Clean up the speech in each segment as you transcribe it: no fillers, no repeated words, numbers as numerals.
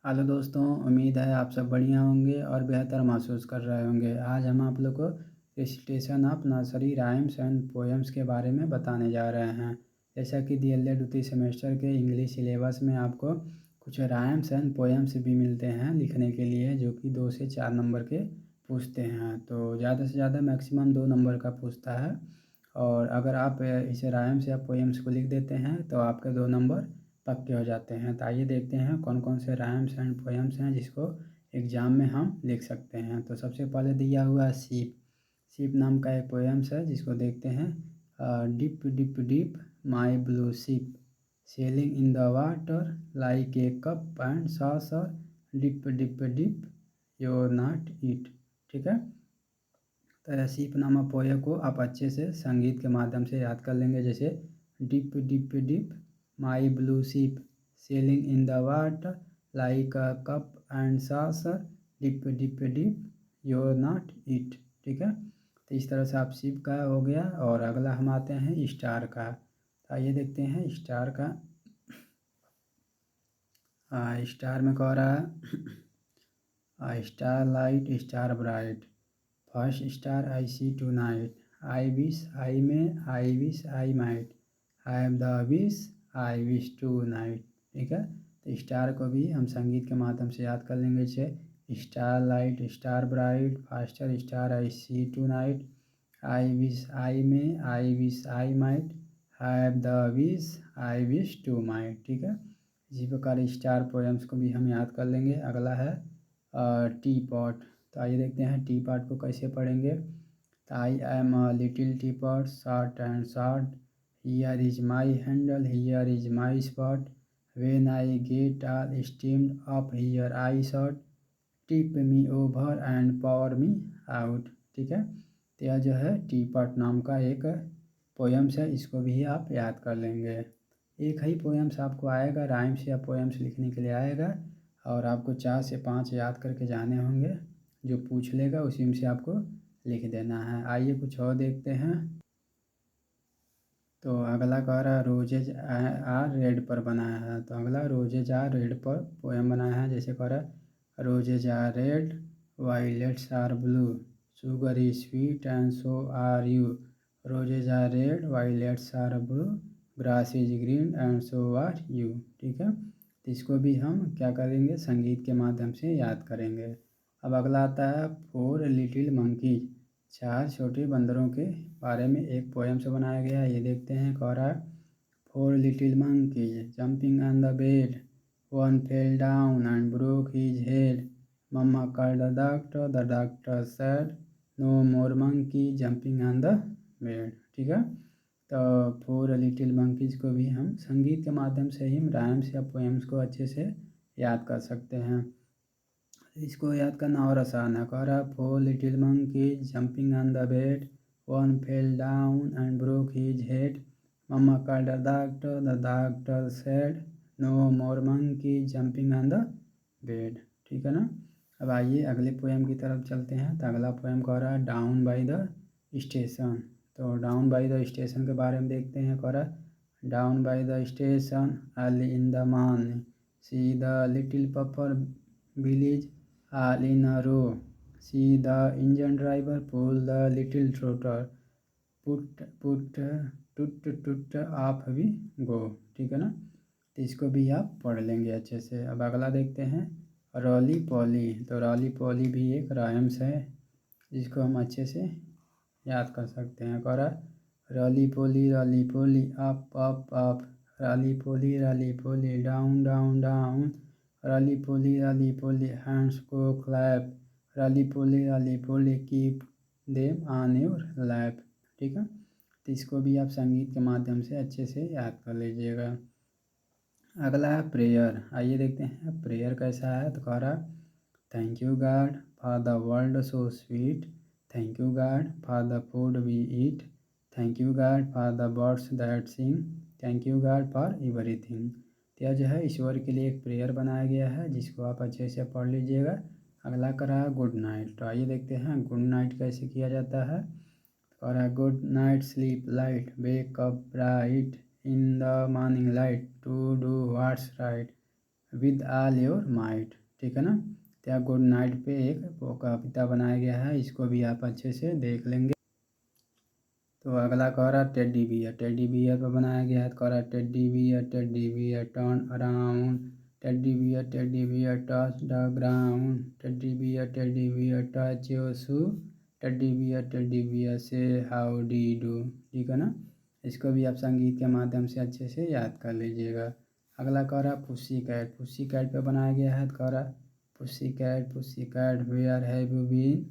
Hello दोस्तों, उम्मीद है आप सब बढ़िया होंगे और बेहतर महसूस कर रहे होंगे। आज हम आप लोग को recitation of nursery rhymes and poems के बारे में बताने जा रहे हैं। जैसा कि डीएलएड द्वितीय सेमेस्टर के इंग्लिश सिलेबस में आपको कुछ राइम्स एंड पोएम्स भी मिलते हैं लिखने के लिए, जो कि 2 से 4 नंबर के पूछते हैं। तो ज़्यादा से ज़्यादा मैक्सिमम 2 नंबर का पूछता है। और अगर आप इसे राइम्स या पोएम्स को लिख देते हैं तो आपके 2 नंबर पक्के हो जाते हैं। तो आइए देखते हैं कौन कौन से राइम्स एंड पोएम्स हैं जिसको एग्ज़ाम में हम लिख सकते हैं। तो सबसे पहले दिया हुआ है सीप। सीप नाम का एक पोएम्स है जिसको देखते हैं। Dip dip dip my blue ship sailing in the water like a cup and saucer dip dip dip your not eat. ठीक है। तो सीप नामक पोए को आप अच्छे से संगीत के माध्यम से याद कर लेंगे। जैसे dip dip dip my blue ship sailing in the water like a cup and saucer dip dip dip your not it. ठीक है। तो इस तरह से आप शिप का हो गया। और अगला हम आते हैं स्टार का। तो आइए देखते हैं स्टार का। स्टार में कह रहा है star light star bright first star I see tonight I wish I may I wish I might I have the wish I wish tonight. ठीक है। तो स्टार को भी हम संगीत के माध्यम से याद कर लेंगे। जैसे star light star bright faster star I see tonight I wish I may I wish I might have the wish I wish tonight. ठीक है। इसी प्रकार स्टार पोएम्स को भी हम याद कर लेंगे। अगला है टी पॉट। तो आइए देखते हैं टी पॉट को कैसे पढ़ेंगे। तो I am a little T pot short and short here is my handle here is my spot when I get all steamed up here I shot tip me over and power me out. ठीक है। तो यह जो है T pot नाम का एक poems है, इसको भी आप याद कर लेंगे। एक ही पोएम्स आपको आएगा, राइम्स या पोएम्स लिखने के लिए आएगा, और आपको 4 से 5 याद करके जाने होंगे। जो पूछ लेगा उसी में से आपको लिख देना है। आइए कुछ और देखते हैं। तो अगला कह रहा है रोजेज आर रेड पर बनाया है। तो अगला रोजेज आर रेड पर पोएम बनाया है। जैसे कह रहा है roses are red violets are blue sugar is sweet and so are you roses are red violets are blue grass is green and so are you. ठीक है। तो इसको भी हम क्या करेंगे, संगीत के माध्यम से याद करेंगे। अब अगला आता है फोर लिटिल मंकीज। 4 छोटे बंदरों के बारे में एक पोएम से बनाया गया है। ये देखते हैं। कह रहा है four little monkeys jumping on the bed one fell down and broke his head mama called the doctor said no more monkey jumping on the bed. ठीक है। तो फोर लिटिल मंकीज को भी हम संगीत के माध्यम से ही राइम्स या पोएम्स को अच्छे से याद कर सकते हैं। इसको याद करना और आसान है। कह रहा four little monkeys jumping on the bed one fell down and broke his head mama called the doctor said no more monkey jumping on the bed. ठीक है ना। अब आइए अगले पोएम की तरफ चलते हैं। तो अगला पोएम कह रहा है डाउन बाई द स्टेशन। तो डाउन बाई द स्टेशन के बारे में देखते हैं। कह रहा है down by the station early in the morning see the little puffer village all in a row. See the engine driver pull the little throttle. Put tut off we go। ठीक है ना। तो इसको भी आप पढ़ लेंगे अच्छे से। अब अगला देखते हैं रॉली पॉली। तो रॉली पॉली भी एक राइम्स है जिसको हम अच्छे से याद कर सकते हैं। कह रहा roly poly up up up roly poly down down down roly poly hands को clap roly poly keep them on your lap. ठीक है। तो इसको भी आप संगीत के माध्यम से अच्छे से याद कर लीजिएगा। अगला है प्रेयर। आइए देखते हैं प्रेयर कैसा है। तो कह रहा thank you God for the world so sweet thank you God for the food we eat thank you God for the birds that sing thank you God for everything. तो यह जो है ईश्वर के लिए एक प्रेयर बनाया गया है जिसको आप अच्छे से पढ़ लीजिएगा। अगला करा गुड नाइट। तो आइए देखते हैं गुड नाइट कैसे किया जाता है। और good night sleep light wake up bright in the morning light to do what's right with all your might, ठीक है ना। तो गुड नाइट पे एक वो कविता बनाया गया है, इसको भी आप अच्छे से देख लेंगे। तो अगला कह रहा टेडी बियर, टेडी बियर पर बनाया गया है। तो कह रहा teddy bear turn around, teddy bear touch the ground, teddy bear touch your shoe, teddy bear से हाउ डी डू, ठीक है ना। इसको भी आप संगीत के माध्यम से अच्छे से याद कर लीजिएगा। अगला कह रहा पुस्सी कैट पे बनाया गया है। तो कह रहा pussy cat where have you been,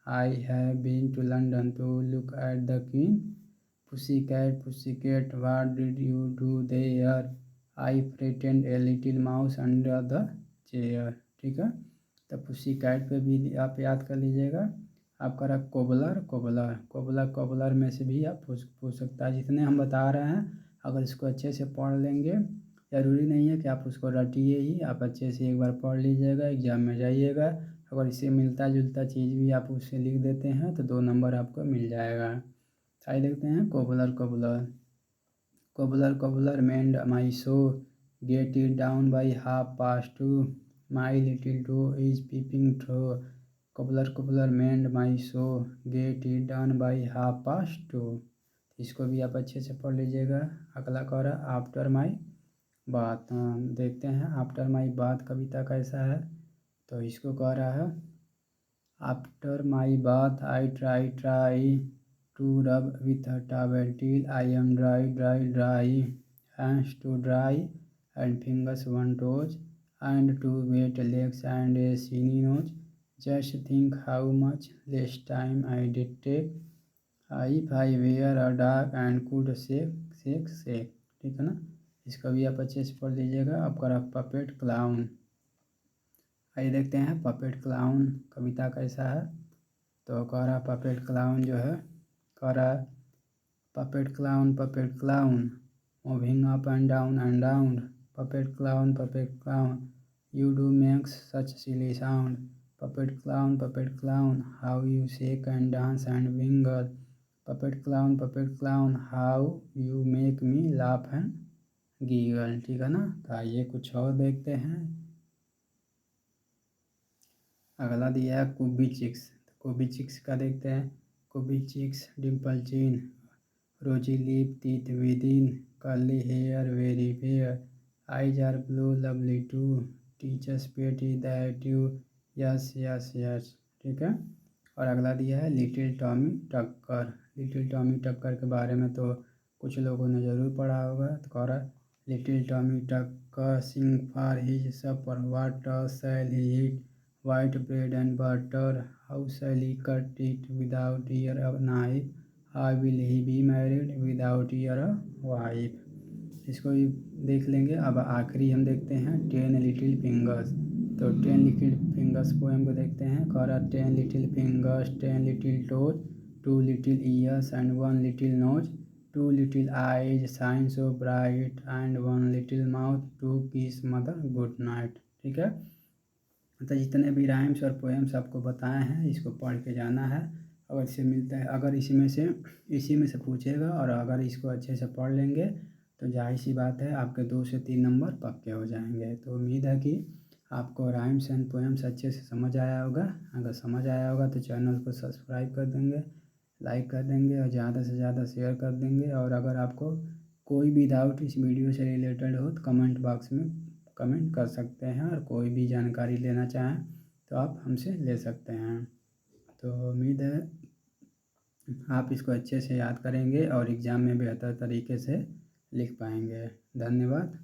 I have been to London to look at the queen, pussy cat what did you do there, I frightened a little mouse under the chair, ठीक है। तो पुस्सी cat पे भी आप याद कर लीजिएगा। आपका रहा कोबलर में से भी आप पूछ सकता है। जितने हम बता रहे हैं अगर इसको अच्छे से पढ़ लेंगे, ज़रूरी नहीं है कि आप उसको रटिए ही, आप अच्छे से एक बार पढ़ लीजिएगा, एग्ज़ाम में जाइएगा। अगर इससे मिलता जुलता चीज़ भी आप उससे लिख देते हैं तो 2 नंबर आपको मिल जाएगा। आइए देखते हैं cobbler mend my shoe, get it down by 2:30, my little toe is peeping through, cobbler mend my shoe, get it down by 2:30। इसको भी आप अच्छे से पढ़ लीजिएगा। अगला कह रहा आफ्टर माई बात, देखते हैं आफ्टर माई बात कविता कैसा है। तो इसको कह रहा है after my bath I try to rub with a towel till I am dry, hands to dry and fingers one toes and two wet legs and a shiny nose, just think how much less time I did take, if I were a dark and could shake, ठीक है ना। इसका भी आप अच्छे से पढ़ लीजिएगा। आपका रहा पपेट क्लाउन, आइए देखते हैं पपेट क्लाउन कविता कैसा है। तो कह रहा पपेट क्लाउन जो है, कह रहा puppet clown moving up and down, puppet clown you do makes such silly sound, puppet clown how you shake and dance and winger, puppet clown how you make me laugh and giggle, ठीक है ना। तो आइए कुछ और देखते हैं। अगला दिया है कुबी चिक्स का देखते हैं। कुबी chicks dimple chin, rosy lip teeth within, curly hair very fair, eyes are blue lovely too, teacher's pet that you, yes, ठीक है। और अगला दिया है लिटिल टॉमी टक्कर के बारे में तो कुछ लोगों ने ज़रूर पढ़ा होगा। तो कह रहा little Tommy Tucker sing for his supper, what shall he eat, white bread and butter, how shall he cut it without your knife, how will he be married without your wife। इसको भी देख लेंगे। अब आखिरी हम देखते हैं 10 little fingers. तो 10 लिटिल फिंगर्स पोएम को देखते हैं। कह रहा 10 little fingers, 10 little toes, 2 little ears and 1 little nose, 2 little eyes shine so bright and 1 little mouth to kiss mother good night, ठीक है। तो जितने भी राइम्स और पोएम्स आपको बताए हैं इसको पढ़ के जाना है। अगर इससे मिलता है, अगर इसी में से पूछेगा और अगर इसको अच्छे से पढ़ लेंगे तो जाहिर सी बात है आपके 2 से 3 नंबर पक्के हो जाएंगे। तो उम्मीद है कि आपको राइम्स एंड पोएम्स अच्छे से समझ आया होगा। अगर समझ आया होगा तो चैनल को सब्सक्राइब कर देंगे, लाइक कर देंगे और ज़्यादा से ज़्यादा शेयर कर देंगे। और अगर आपको कोई भी डाउट इस वीडियो से रिलेटेड हो तो कमेंट बॉक्स में कमेंट कर सकते हैं, और कोई भी जानकारी लेना चाहें तो आप हमसे ले सकते हैं। तो उम्मीद है आप इसको अच्छे से याद करेंगे और एग्ज़ाम में बेहतर तरीके से लिख पाएंगे। धन्यवाद।